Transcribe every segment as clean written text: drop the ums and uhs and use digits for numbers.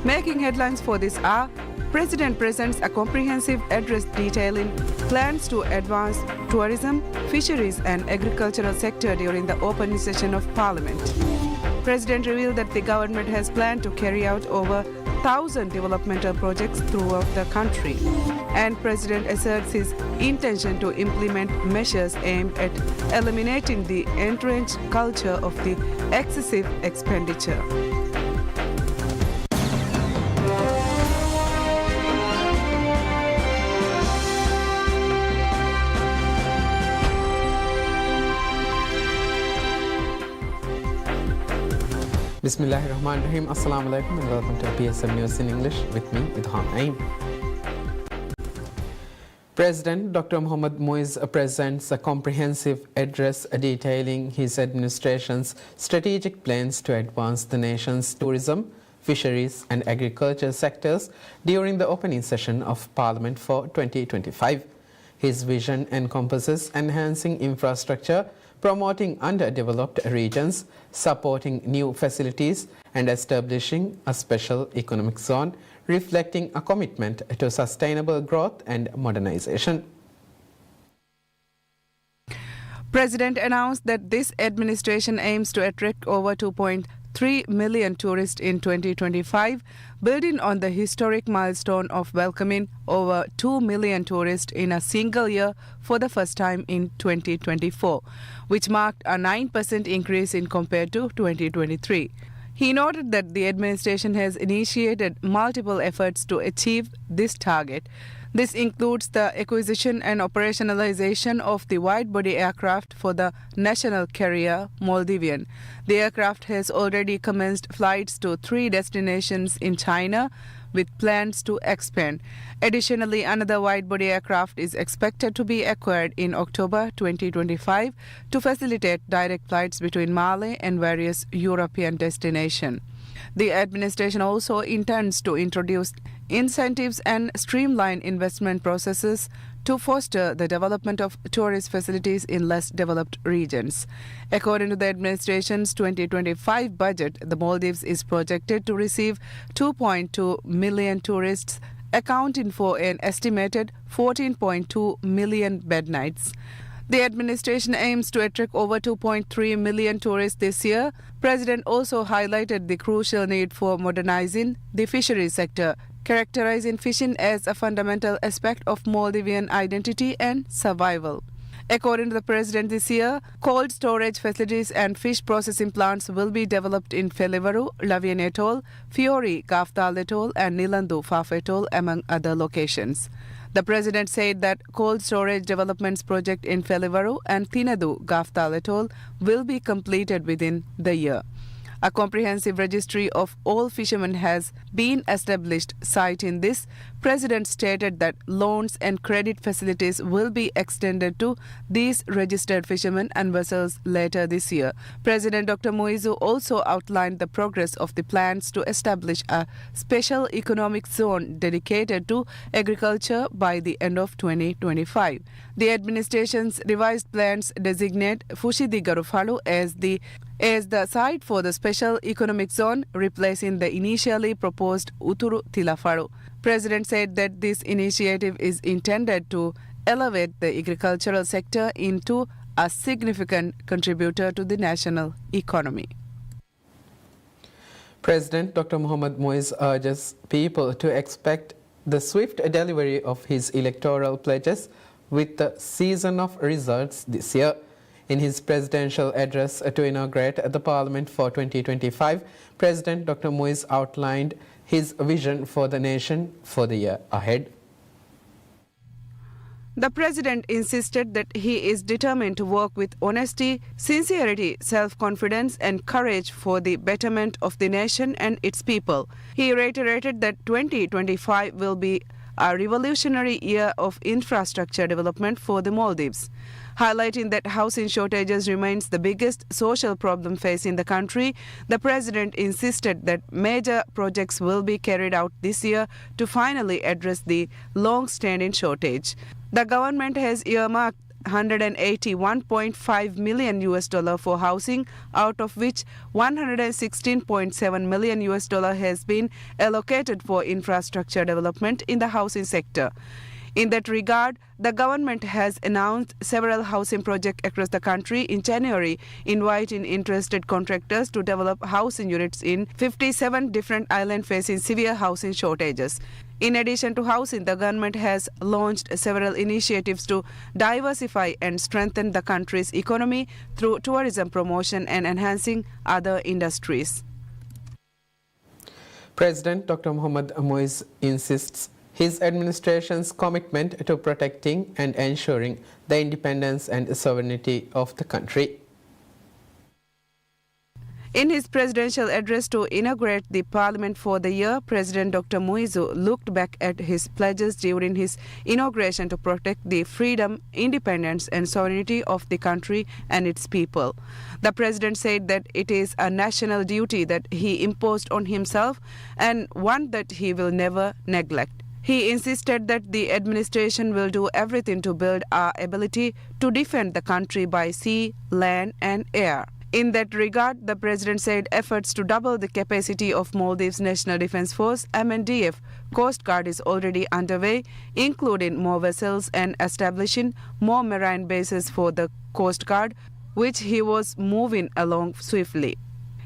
Making headlines for this hour, President presents a comprehensive address detailing plans to advance tourism, fisheries and agricultural sector during the opening session of Parliament. President revealed that the government has planned to carry out over 1,000 developmental projects throughout the country. And President asserts his intention to implement measures aimed at eliminating the entrenched culture of the excessive expenditure. Bismillahirrahmanirrahim. Assalamu alaikum and welcome to PSM News in English with me, Idhan Aim. President Dr. Mohammad Moiz presents a comprehensive address detailing his administration's strategic plans to advance the nation's tourism, fisheries and agriculture sectors during the opening session of Parliament for 2025. His vision encompasses enhancing infrastructure, promoting underdeveloped regions, supporting new facilities and establishing a special economic zone, reflecting a commitment to sustainable growth and modernization. President announced that this administration aims to attract over 2.3 million tourists in 2025, building on the historic milestone of welcoming over 2 million tourists in a single year for the first time in 2024, which marked a 9% increase in compared to 2023. He noted that the administration has initiated multiple efforts to achieve this target. This includes the acquisition and operationalization of the wide-body aircraft for the national carrier Maldivian. The aircraft has already commenced flights to 3 destinations in China, with plans to expand. Additionally, another wide-body aircraft is expected to be acquired in October 2025 to facilitate direct flights between Mali and various European destinations. The administration also intends to introduce incentives and streamline investment processes to foster the development of tourist facilities in less developed regions. According to the administration's 2025 budget, the Maldives is projected to receive 2.2 million tourists, accounting for an estimated 14.2 million bed nights. The administration aims to attract over 2.3 million tourists this year. President also highlighted the crucial need for modernizing the fisheries sector, characterizing fishing as a fundamental aspect of Maldivian identity and survival. According to the president this year, cold storage facilities and fish processing plants will be developed in Felivaru, Lavian Atoll, Fiori, Gafdal Atoll and Nilandu, Faf Atoll, among other locations. The president said that cold storage developments project in Felivaru and Tinadu, Gafdal Atoll will be completed within the year. A comprehensive registry of all fishermen has been established. Citing this, President stated that loans and credit facilities will be extended to these registered fishermen and vessels later this year. President Dr. Moizu also outlined the progress of the plans to establish a special economic zone dedicated to agriculture by the end of 2025. The administration's revised plans designate Fushidi-Garufalu as the site for the special economic zone, replacing the initially proposed Uturu Tilafaru. President said that this initiative is intended to elevate the agricultural sector into a significant contributor to the national economy. President Dr. Mohammad Moiz urges people to expect the swift delivery of his electoral pledges with the season of results this year. In his presidential address to inaugurate the Parliament for 2025, President Dr. Moiz outlined his vision for the nation for the year ahead. The president insisted that he is determined to work with honesty, sincerity, self-confidence and courage for the betterment of the nation and its people. He reiterated that 2025 will be a revolutionary year of infrastructure development for the Maldives. Highlighting that housing shortages remains the biggest social problem facing the country, the president insisted that major projects will be carried out this year to finally address the long-standing shortage. The government has earmarked $181.5 million for housing, out of which $116.7 million has been allocated for infrastructure development in the housing sector. In that regard, the government has announced several housing projects across the country in January, inviting interested contractors to develop housing units in 57 different islands facing severe housing shortages. In addition to housing, the government has launched several initiatives to diversify and strengthen the country's economy through tourism promotion and enhancing other industries. President Dr. Mohamed Moise insists his administration's commitment to protecting and ensuring the independence and sovereignty of the country. In his presidential address to inaugurate the parliament for the year, President Dr. Moizu looked back at his pledges during his inauguration to protect the freedom, independence and sovereignty of the country and its people. The president said that it is a national duty that he imposed on himself and one that he will never neglect. He insisted that the administration will do everything to build our ability to defend the country by sea, land and air. In that regard, the president said efforts to double the capacity of Maldives National Defence Force (MNDF) Coast Guard is already underway, including more vessels and establishing more marine bases for the Coast Guard, which he was moving along swiftly.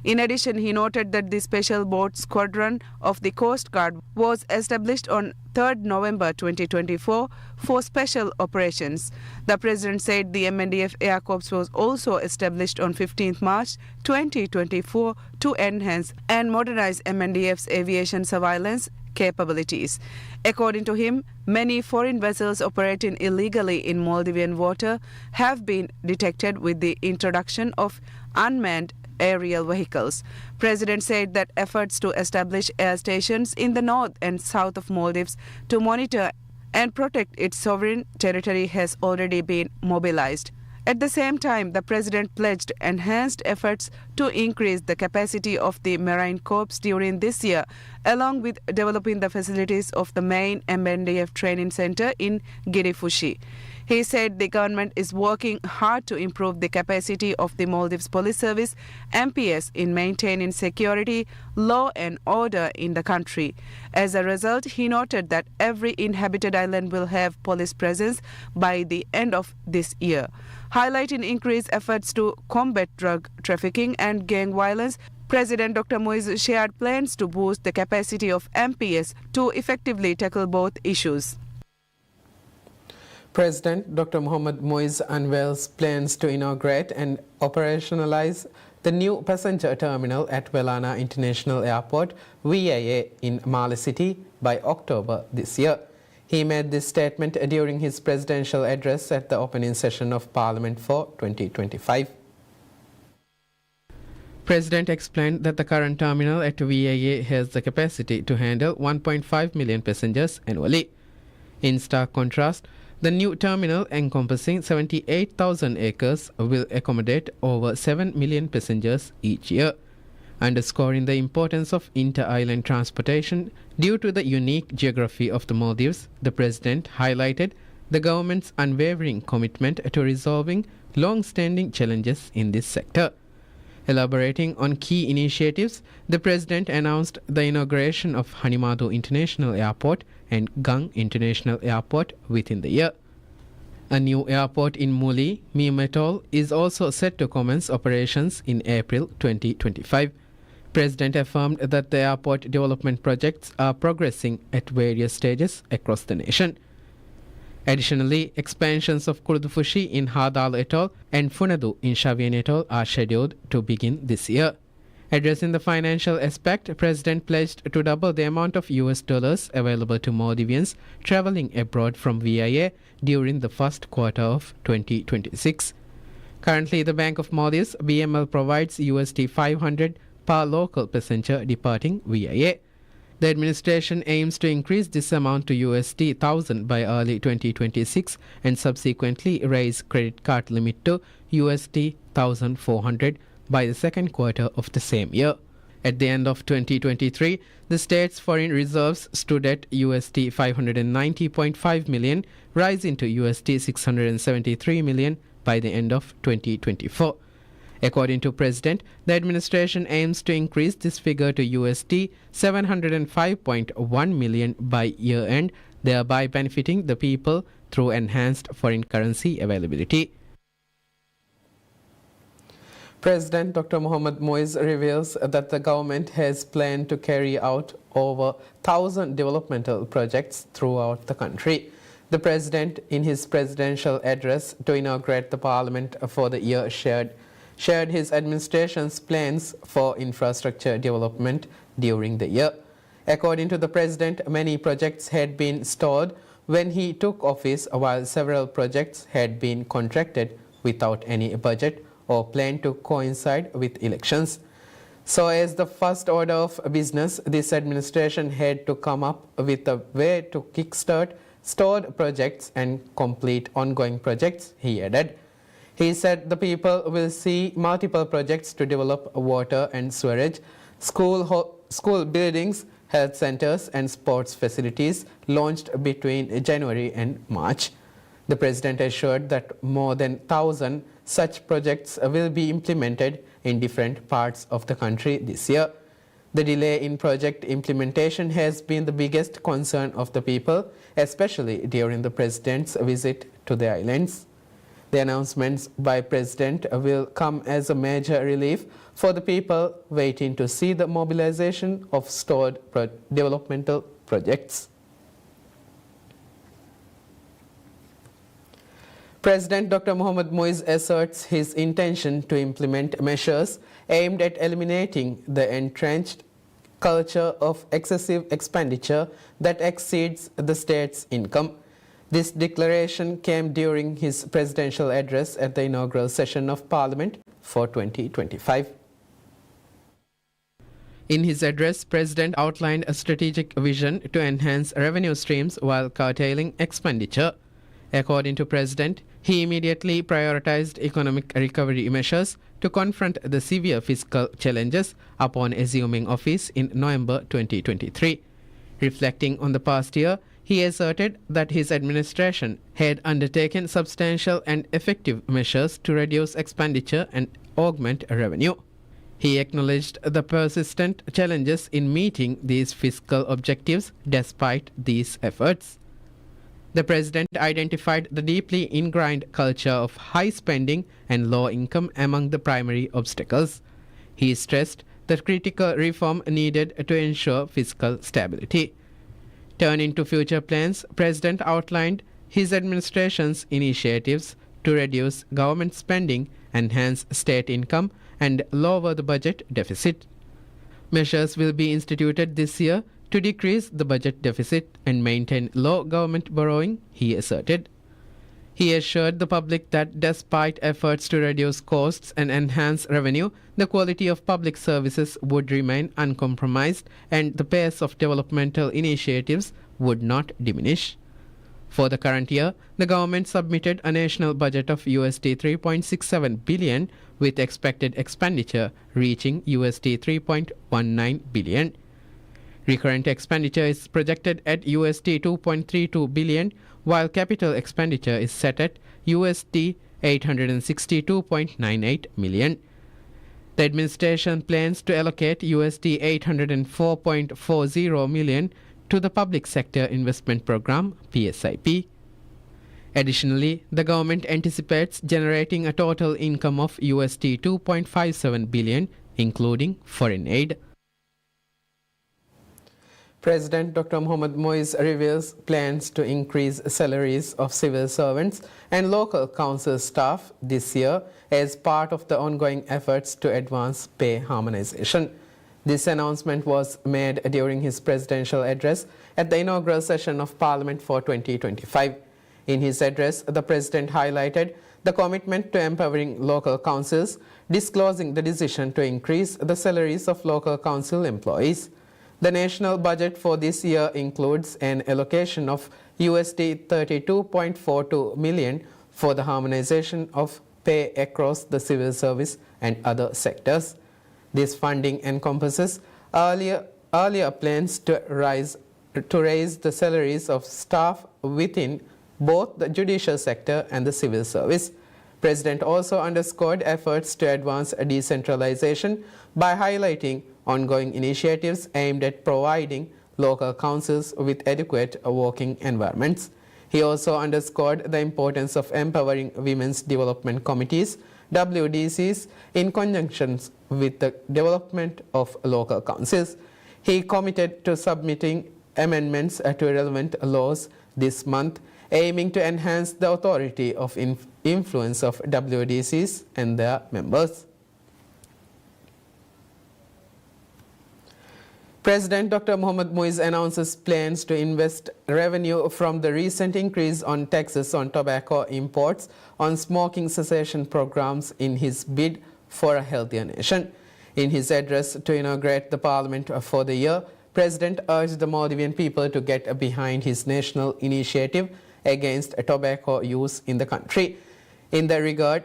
In addition, he noted that the Special Boat Squadron of the Coast Guard was established on 3rd November 2024 for special operations. The president said the MNDF Air Corps was also established on 15th March 2024 to enhance and modernize MNDF's aviation surveillance capabilities. According to him, many foreign vessels operating illegally in Maldivian water have been detected with the introduction of unmanned aerial vehicles. President said that efforts to establish air stations in the north and south of Maldives to monitor and protect its sovereign territory has already been mobilized. At the same time, the president pledged enhanced efforts to increase the capacity of the Marine Corps during this year, along with developing the facilities of the main MNDF training center in Girifushi. He said the government is working hard to improve the capacity of the Maldives Police Service (MPS) in maintaining security, law and order in the country. As a result, he noted that every inhabited island will have police presence by the end of this year. Highlighting increased efforts to combat drug trafficking and gang violence, President Dr. Moise shared plans to boost the capacity of MPS to effectively tackle both issues. President Dr. Mohamed Moise unveils plans to inaugurate and operationalize the new passenger terminal at Welana International Airport, VIA, in Mali City by October this year. He made this statement during his presidential address at the opening session of Parliament for 2025. President explained that the current terminal at VIA has the capacity to handle 1.5 million passengers annually. In stark contrast, the new terminal, encompassing 78,000 acres, will accommodate over 7 million passengers each year. Underscoring the importance of inter-island transportation due to the unique geography of the Maldives, the President highlighted the government's unwavering commitment to resolving long-standing challenges in this sector. Elaborating on key initiatives, the President announced the inauguration of Hanimadu International Airport and Gang International Airport within the year. A new airport in Muli, Miem Atoll, is also set to commence operations in April 2025. President affirmed that the airport development projects are progressing at various stages across the nation. Additionally, expansions of Kurdufushi in Hadal Atoll and Funadu in Shavian Atoll are scheduled to begin this year. Addressing the financial aspect, President pledged to double the amount of US dollars available to Maldivians traveling abroad from VIA during the first quarter of 2026. Currently, the Bank of Maldives, BML, provides USD 500 per local passenger departing VIA. The administration aims to increase this amount to USD 1,000 by early 2026 and subsequently raise credit card limit to USD 1,400 by the second quarter of the same year. At the end of 2023, the state's foreign reserves stood at USD 590.5 million, rising to USD 673 million by the end of 2024. According to President, the administration aims to increase this figure to USD 705.1 million by year-end, thereby benefiting the people through enhanced foreign currency availability. President Dr. Mohamed Moise reveals that the government has planned to carry out over 1,000 developmental projects throughout the country. The President, in his presidential address to inaugurate the Parliament for the year, shared his administration's plans for infrastructure development during the year. According to the President, many projects had been stalled when he took office, while several projects had been contracted without any budget or planned to coincide with elections. So as the first order of business, this administration had to come up with a way to kickstart stalled projects and complete ongoing projects, he added. He said the people will see multiple projects to develop water and sewerage, school buildings, health centers and sports facilities launched between January and March. The President assured that more than 1,000 such projects will be implemented in different parts of the country this year. The delay in project implementation has been the biggest concern of the people, especially during the President's visit to the islands. The announcements by President will come as a major relief for the people waiting to see the mobilization of stalled developmental projects. President Dr. Mohamed Moise asserts his intention to implement measures aimed at eliminating the entrenched culture of excessive expenditure that exceeds the state's income. This declaration came during his presidential address at the inaugural session of Parliament for 2025. In his address, President outlined a strategic vision to enhance revenue streams while curtailing expenditure. According to President, he immediately prioritized economic recovery measures to confront the severe fiscal challenges upon assuming office in November 2023. Reflecting on the past year, he asserted that his administration had undertaken substantial and effective measures to reduce expenditure and augment revenue. He acknowledged the persistent challenges in meeting these fiscal objectives despite these efforts. The President identified the deeply ingrained culture of high spending and low income among the primary obstacles. He stressed that critical reform needed to ensure fiscal stability. Turning to future plans, President outlined his administration's initiatives to reduce government spending, enhance state income, and lower the budget deficit. Measures will be instituted this year to decrease the budget deficit and maintain low government borrowing, he asserted. He assured the public that despite efforts to reduce costs and enhance revenue, the quality of public services would remain uncompromised and the pace of developmental initiatives would not diminish. For the current year, the government submitted a national budget of USD 3.67 billion with expected expenditure reaching USD 3.19 billion. Recurrent expenditure is projected at USD 2.32 billion, while capital expenditure is set at USD 862.98 million. The administration plans to allocate USD 804.40 million to the Public Sector Investment Program, PSIP. Additionally, the government anticipates generating a total income of USD 2.57 billion, including foreign aid. President Dr. Mohamed Moise reveals plans to increase salaries of civil servants and local council staff this year as part of the ongoing efforts to advance pay harmonization. This announcement was made during his presidential address at the inaugural session of Parliament for 2025. In his address, the President highlighted the commitment to empowering local councils, disclosing the decision to increase the salaries of local council employees. The national budget for this year includes an allocation of USD 32.42 million for the harmonization of pay across the civil service and other sectors. This funding encompasses earlier plans to raise the salaries of staff within both the judicial sector and the civil service. President also underscored efforts to advance decentralization by highlighting ongoing initiatives aimed at providing local councils with adequate working environments. He also underscored the importance of empowering women's development committees, WDCs, in conjunction with the development of local councils. He committed to submitting amendments to relevant laws this month, aiming to enhance the authority of influence of WDCs and their members. President Dr. Mohammad Muiz announces plans to invest revenue from the recent increase on taxes on tobacco imports on smoking cessation programs in his bid for a healthier nation. In his address to inaugurate the parliament for the year, President urged the Maldivian people to get behind his national initiative against tobacco use in the country. In that regard,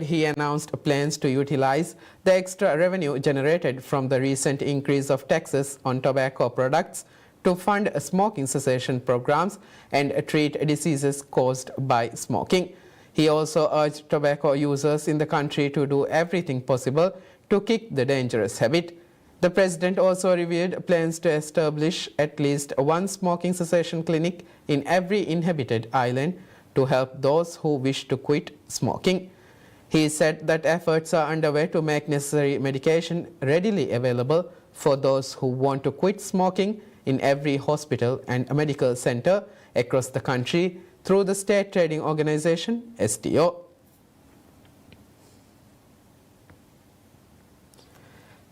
he announced plans to utilize the extra revenue generated from the recent increase of taxes on tobacco products to fund smoking cessation programs and treat diseases caused by smoking. He also urged tobacco users in the country to do everything possible to kick the dangerous habit. The president also revealed plans to establish at least one smoking cessation clinic in every inhabited island to help those who wish to quit smoking. He said that efforts are underway to make necessary medication readily available for those who want to quit smoking in every hospital and medical center across the country through the State Trading Organization, STO.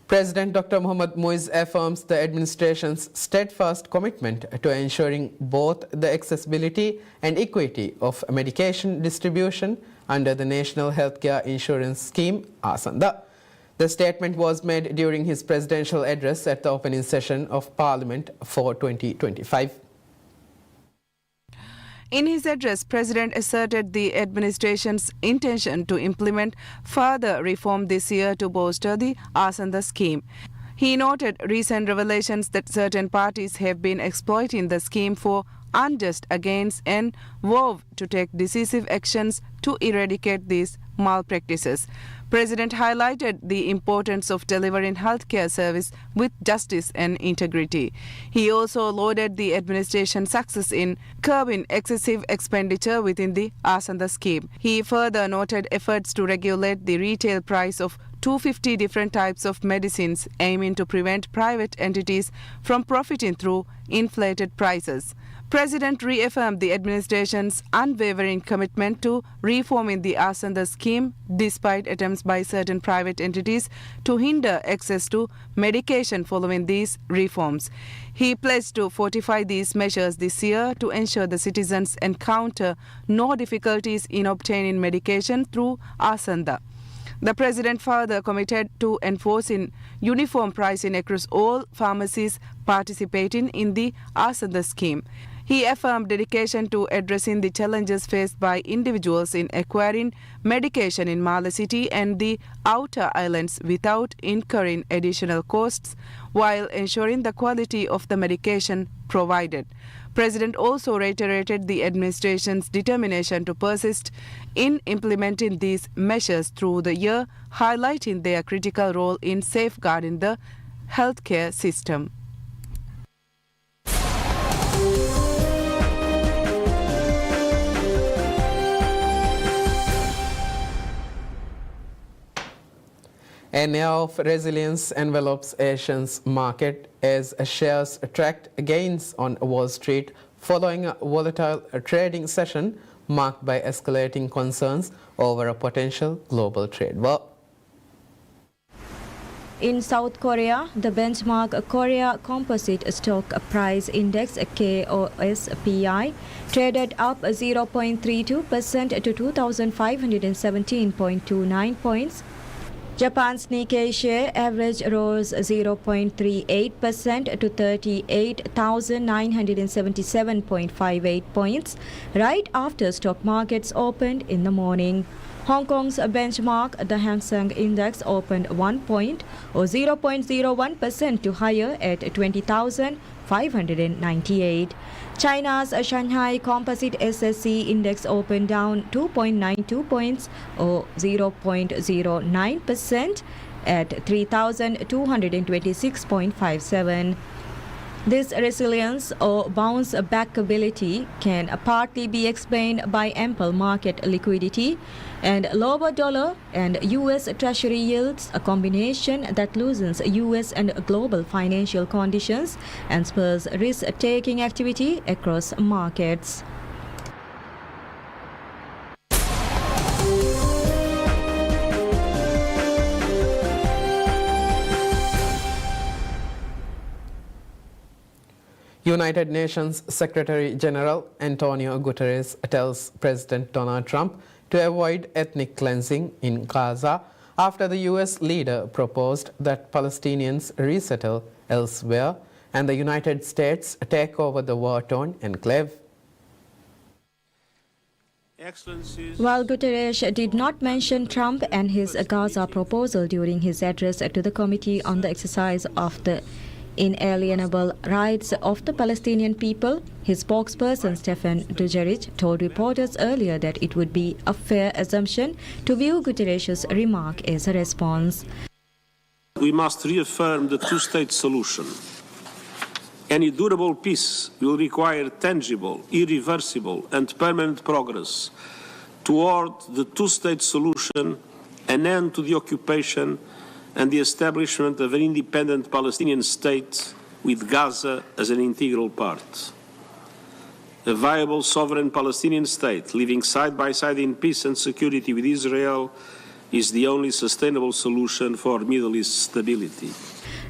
President Dr. Mohammad Muiz affirms the administration's steadfast commitment to ensuring both the accessibility and equity of medication distribution under the National Healthcare Insurance Scheme, ASANDA. The statement was made during his presidential address at the opening session of Parliament for 2025. In his address, President asserted the administration's intention to implement further reform this year to bolster the Asanda scheme. He noted recent revelations that certain parties have been exploiting the scheme for unjust gains and vowed to take decisive actions to eradicate these malpractices. President highlighted the importance of delivering healthcare service with justice and integrity. He also lauded the administration's success in curbing excessive expenditure within the Asanda scheme. He further noted efforts to regulate the retail price of 250 different types of medicines, aiming to prevent private entities from profiting through inflated prices. President reaffirmed the administration's unwavering commitment to reforming the Asanda scheme despite attempts by certain private entities to hinder access to medication following these reforms. He pledged to fortify these measures this year to ensure the citizens encounter no difficulties in obtaining medication through Asanda. The president further committed to enforcing uniform pricing across all pharmacies participating in the Asanda scheme. He affirmed dedication to addressing the challenges faced by individuals in acquiring medication in Mala City and the outer islands without incurring additional costs, while ensuring the quality of the medication provided. President also reiterated the administration's determination to persist in implementing these measures through the year, highlighting their critical role in safeguarding the healthcare system. An air of resilience envelops Asia's market as shares tracked gains on Wall Street following a volatile trading session marked by escalating concerns over a potential global trade war. In South Korea, the benchmark Korea Composite Stock Price Index KOSPI traded up 0.32% to 2,517.29 points. Japan's Nikkei share average rose 0.38% to 38,977.58 points right after stock markets opened in the morning. Hong Kong's benchmark, the Hang Seng Index, opened 0.01% to higher at 20,598. China's Shanghai Composite SSC Index opened down 2.92 points or 0.09% at 3,226.57. This resilience or bounce back ability can partly be explained by ample market liquidity and lower dollar and US Treasury yields, a combination that loosens US and global financial conditions and spurs risk-taking activity across markets. United Nations Secretary General Antonio Guterres tells President Donald Trump to avoid ethnic cleansing in Gaza after the US leader proposed that Palestinians resettle elsewhere and the United States take over the war-torn enclave. While Guterres did not mention Trump and his Gaza proposal during his address to the Committee on the Exercise of the Inalienable Rights of the Palestinian People, his spokesperson Stefan Dujarric told reporters earlier that it would be a fair assumption to view Guterres' remark as a response. We must reaffirm the two-state solution. Any durable peace will require tangible, irreversible, and permanent progress toward the two-state solution, an end to the occupation, and the establishment of an independent Palestinian state with Gaza as an integral part. A viable sovereign Palestinian state living side by side in peace and security with Israel is the only sustainable solution for Middle East stability.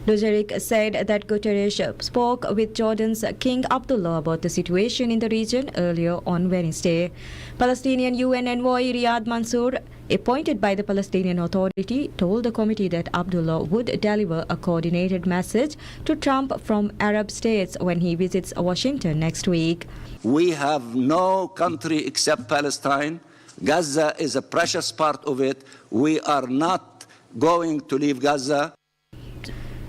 Dujarric said that Guterres spoke with Jordan's King Abdullah about the situation in the region earlier on Wednesday. Palestinian UN envoy Riyad Mansour, appointed by the Palestinian Authority, told the committee that Abdullah would deliver a coordinated message to Trump from Arab states when he visits Washington next week. We have no country except Palestine. Gaza is a precious part of it. We are not going to leave Gaza.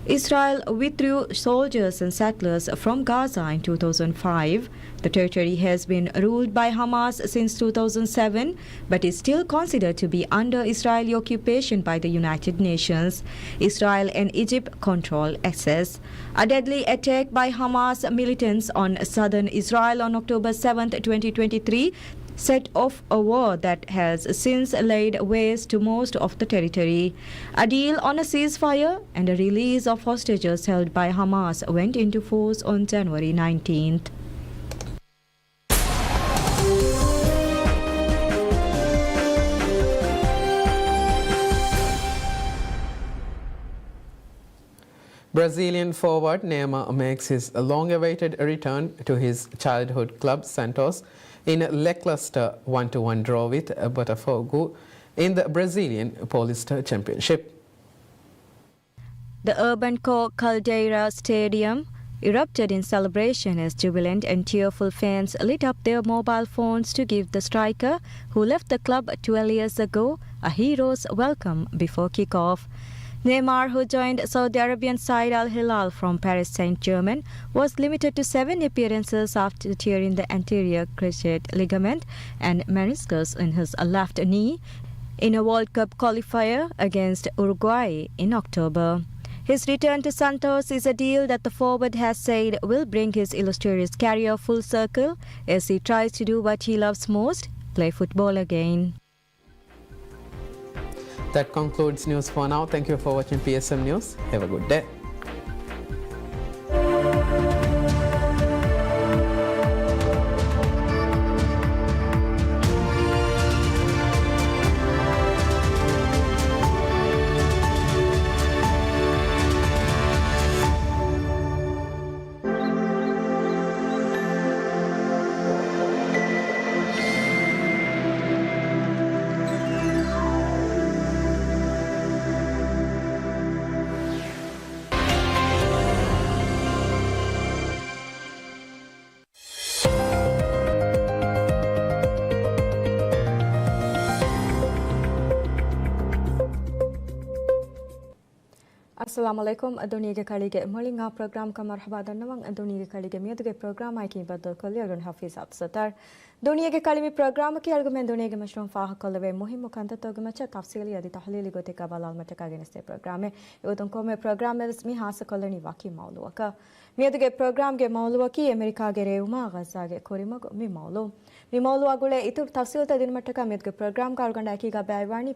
Israel withdrew soldiers and settlers from Gaza in 2005. The territory has been ruled by Hamas since 2007, but is still considered to be under Israeli occupation by the United Nations. Israel and Egypt control access. A deadly attack by Hamas militants on southern Israel on October 7, 2023, set off a war that has since laid waste to most of the territory. A deal on a ceasefire and a release of hostages held by Hamas went into force on January 19th. Brazilian forward Neymar makes his long-awaited return to his childhood club Santos in a lackluster 1-1 draw with Botafogo in the Brazilian Paulista Championship. The Urbanco Caldeira Stadium erupted in celebration as jubilant and tearful fans lit up their mobile phones to give the striker, who left the club 12 years ago, a hero's welcome before kick-off. Neymar, who joined Saudi Arabian side Al Hilal from Paris Saint-Germain, was limited to 7 appearances after tearing the anterior cruciate ligament and meniscus in his left knee in a World Cup qualifier against Uruguay in October. His return to Santos is a deal that the forward has said will bring his illustrious career full circle as he tries to do what he loves most, play football again. That concludes news for now. Thank you for watching PSM News. Have a good day. Assalamualaikum aduniga kalige molinga program ka marhaba danawang aduniga kalige miyaduge program ai ki badal kolli arun hafiz absatar duniga kalimi program ki argumen duniga mashrum fah kolwe muhim mukanta togmacha tafsili adi tahlili gote ka balal mataka geneste program yodon kome program mi hasa kolani waki mawluaka miyaduge program ge mawluaki amerika ge reuma gaza ge korima mi mawlu agule itu tafsil ta din mataka miyaduge program ka arganda ki ga baywani